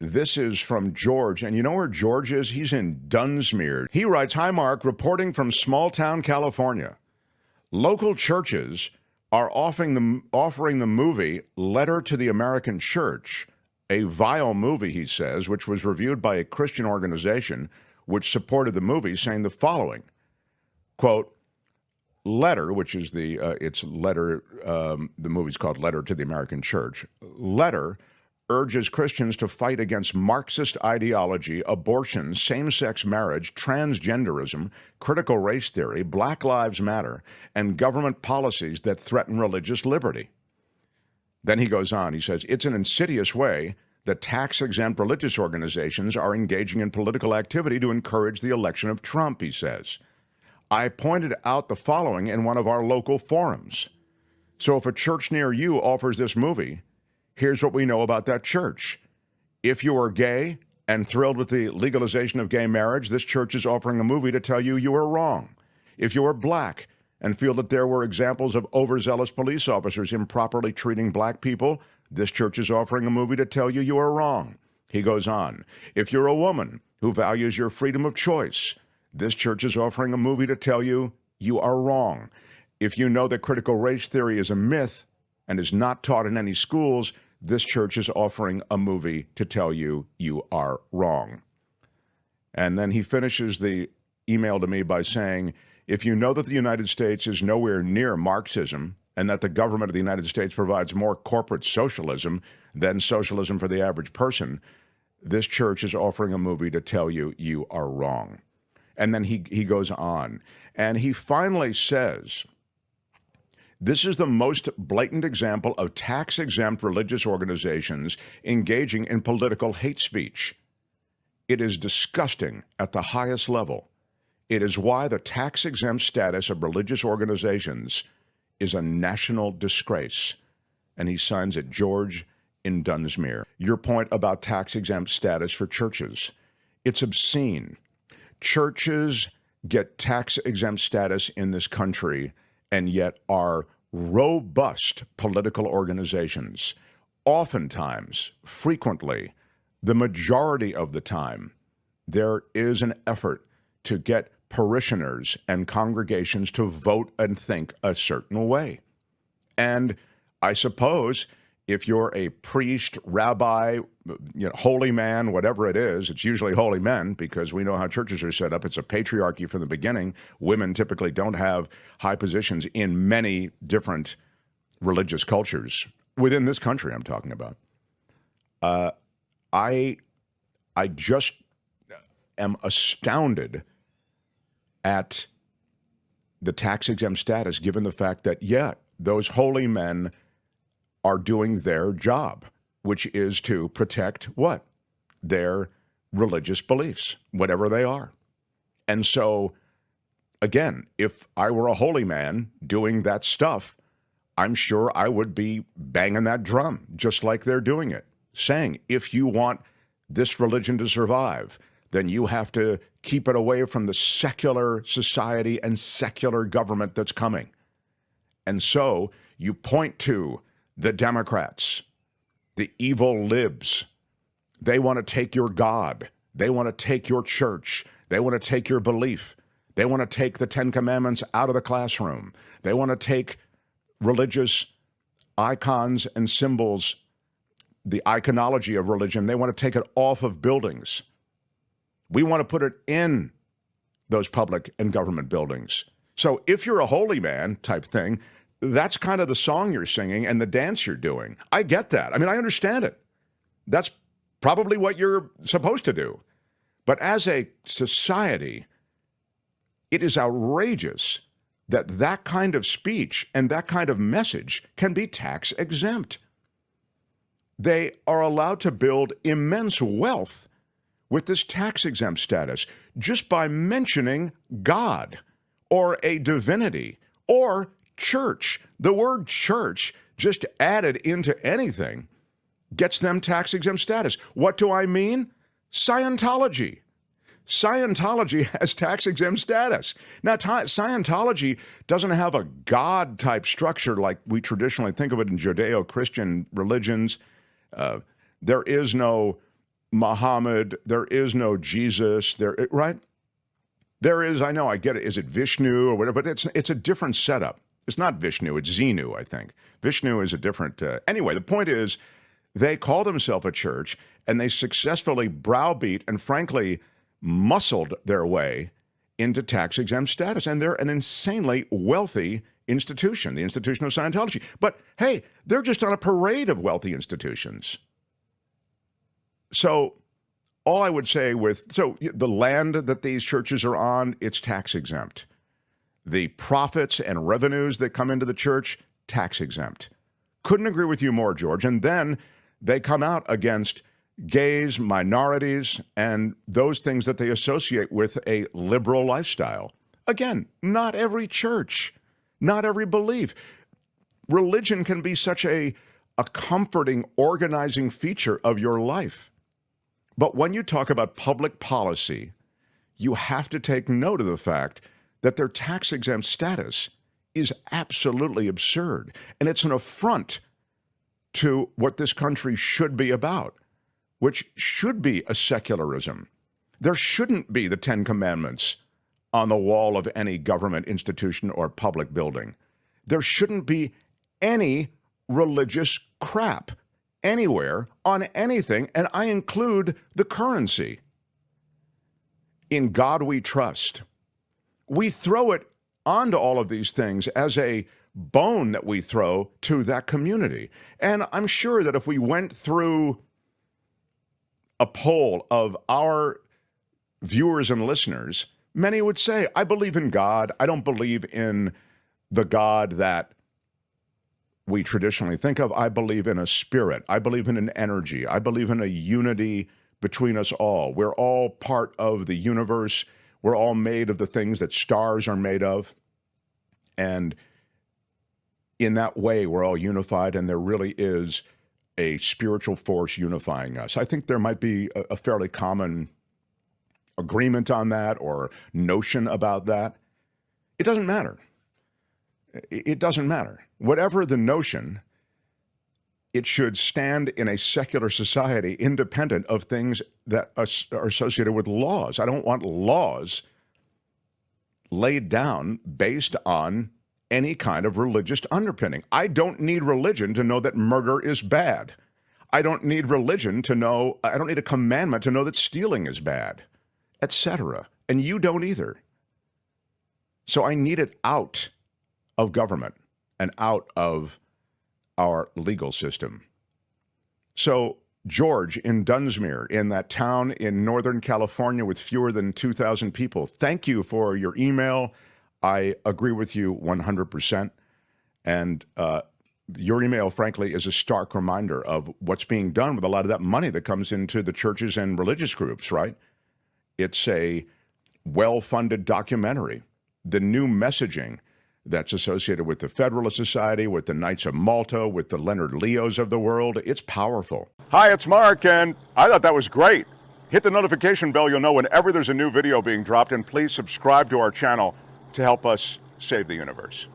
This is from George, and you know where George is? He's in Dunsmuir. He writes, "Hi, Mark, reporting from small town California. Local churches are offering the movie Letter to the American Church, a vile movie," he says, which was reviewed by a Christian organization which supported the movie, saying the following, quote, "Letter," which is the movie's called Letter to the American Church. "Letter urges Christians to fight against Marxist ideology, abortion, same-sex marriage, transgenderism, critical race theory, Black Lives Matter, and government policies that threaten religious liberty." Then he goes on, he says, "It's an insidious way that tax-exempt religious organizations are engaging in political activity to encourage the election of Trump," he says. "I pointed out the following in one of our local forums. So if a church near you offers this movie, here's what we know about that church. If you are gay and thrilled with the legalization of gay marriage, this church is offering a movie to tell you you are wrong. If you are black and feel that there were examples of overzealous police officers improperly treating black people, this church is offering a movie to tell you you are wrong." He goes on, "If you're a woman who values your freedom of choice, this church is offering a movie to tell you you are wrong. If you know that critical race theory is a myth and is not taught in any schools, this church is offering a movie to tell you you are wrong." And then he finishes the email to me by saying, "If you know that the United States is nowhere near Marxism and that the government of the United States provides more corporate socialism than socialism for the average person, this church is offering a movie to tell you you are wrong." And then he goes on, and he finally says, "This is the most blatant example of tax-exempt religious organizations engaging in political hate speech. It is disgusting at the highest level. It is why the tax-exempt status of religious organizations is a national disgrace." And he signs it, George in Dunsmuir. Your point about tax-exempt status for churches, it's obscene. Churches get tax-exempt status in this country and yet are robust political organizations. Oftentimes, frequently, the majority of the time, there is an effort to get parishioners and congregations to vote and think a certain way. And I suppose if you're a priest, rabbi, holy man, whatever it is, it's usually holy men because we know how churches are set up. It's a patriarchy from the beginning. Women typically don't have high positions in many different religious cultures within this country I'm talking about. I just am astounded at the tax-exempt status, given the fact that, those holy men are doing their job, which is to protect what? Their religious beliefs, whatever they are. And so, again, if I were a holy man doing that stuff, I'm sure I would be banging that drum, just like they're doing it, saying, if you want this religion to survive, then you have to keep it away from the secular society and secular government that's coming. And so you point to the Democrats, the evil libs. They want to take your God. They want to take your church. They want to take your belief. They want to take the Ten Commandments out of the classroom. They want to take religious icons and symbols, the iconology of religion. They want to take it off of buildings. We want to put it in those public and government buildings. So if you're a holy man type thing, that's kind of the song you're singing and the dance you're doing. I get that. I mean, I understand it. That's probably what you're supposed to do. But as a society, it is outrageous that that kind of speech and that kind of message can be tax exempt. They are allowed to build immense wealth with this tax exempt status just by mentioning God or a divinity or church. The word church just added into anything gets them tax exempt status. What do I mean? Scientology. Scientology has tax exempt status. Now, Scientology doesn't have a God type structure like we traditionally think of it in Judeo-Christian religions. There is no Muhammad, there is no Jesus, right? There is, I know, I get it. Is it Vishnu or whatever? But it's a different setup. It's not Vishnu, it's Xenu, I think. Vishnu is a different, anyway, the point is they call themselves a church and they successfully browbeat and frankly muscled their way into tax-exempt status. And they're an insanely wealthy institution, the institution of Scientology. But hey, they're just on a parade of wealthy institutions. So all I would say so the land that these churches are on, it's tax exempt. The profits and revenues that come into the church, tax exempt. Couldn't agree with you more, George. And then they come out against gays, minorities, and those things that they associate with a liberal lifestyle. Again, not every church, not every belief. Religion can be such a comforting, organizing feature of your life. But when you talk about public policy, you have to take note of the fact that their tax-exempt status is absolutely absurd. And it's an affront to what this country should be about, which should be a secularism. There shouldn't be the Ten Commandments on the wall of any government institution or public building. There shouldn't be any religious crap anywhere on anything, and I include the currency. In God we trust. We throw it onto all of these things as a bone that we throw to that community. And I'm sure that if we went through a poll of our viewers and listeners, many would say, I believe in God. I don't believe in the God that we traditionally think of. I believe in a spirit. I believe in an energy. I believe in a unity between us all. We're all part of the universe. We're all made of the things that stars are made of. And in that way, we're all unified, and there really is a spiritual force unifying us. I think there might be a fairly common agreement on that or notion about that. It doesn't matter. It doesn't matter. Whatever the notion, it should stand in a secular society independent of things that are associated with laws. I don't want laws laid down based on any kind of religious underpinning. I don't need religion to know that murder is bad. I don't need religion to know, I don't need a commandment to know that stealing is bad, etc. And you don't either. So I need it out of government and out of our legal system. So George in Dunsmuir, in that town in Northern California with fewer than 2,000 people, thank you for your email. I agree with you 100%. And your email, frankly, is a stark reminder of what's being done with a lot of that money that comes into the churches and religious groups, right? It's a well-funded documentary. The new messaging that's associated with the Federalist Society, with the Knights of Malta, with the Leonard Leos of the world, it's powerful. Hi, it's Mark, and I thought that was great. Hit the notification bell, you'll know whenever there's a new video being dropped, and please subscribe to our channel to help us save the universe.